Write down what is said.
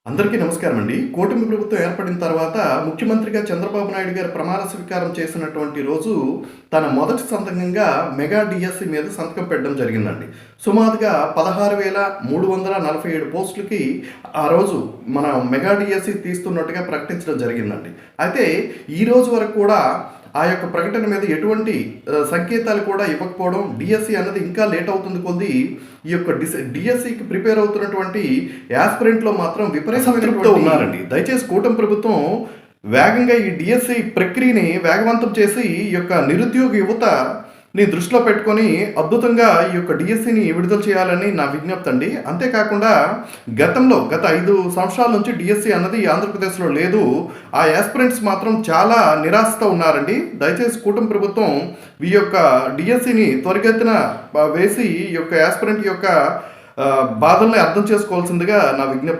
అందరికీ నమస్కారం అండి. కూటమి ప్రభుత్వం ఏర్పడిన తర్వాత ముఖ్యమంత్రిగా చంద్రబాబు నాయుడు గారు ప్రమాణ స్వీకారం చేసినటువంటి రోజు తన మొదటి సంతకంగా మెగా డిఎస్సి మీద సంతకం పెట్టడం జరిగిందండి. సుమారుగా 16,347 పోస్టులకి ఆ రోజు మన మెగా డిఎస్సి తీస్తున్నట్టుగా ప్రకటించడం జరిగిందండి. అయితే ఈ రోజు వరకు కూడా ఆ యొక్క ప్రకటన మీద ఎటువంటి సంకేతాలు కూడా ఇవ్వకపోవడం, డిఎస్సి అన్నది ఇంకా లేట్ అవుతుంది కొద్దీ ఈ యొక్క డిఎస్సికి ప్రిపేర్ అవుతున్నటువంటి యాస్పిరెంట్లో మాత్రం విపరీతమైనటువంటి ఉన్నారండి. దయచేసి కూటమి ప్రభుత్వం వేగంగా ఈ డిఎస్సి ప్రక్రియని వేగవంతం చేసి ఈ యొక్క నిరుద్యోగ యువతని దృష్టిలో పెట్టుకొని అద్భుతంగా ఈ యొక్క డిఎస్సిని విడుదల చేయాలని నా విజ్ఞప్తి అండి. అంతేకాకుండా గత 5 సంవత్సరాల నుంచి డిఎస్సి అన్నది ఆంధ్రప్రదేశ్లో లేదు. ఆ యాస్పిరెంట్స్ మాత్రం చాలా నిరాశతో ఉన్నారండి. దయచేసి కూటమి ప్రభుత్వం ఈ యొక్క డిఎస్సిని త్వరితగతిన వేసి ఈ యొక్క యాస్పిరెంట్ యొక్క బాధల్ని అర్థం చేసుకోవాల్సిందిగా నా విజ్ఞప్తి.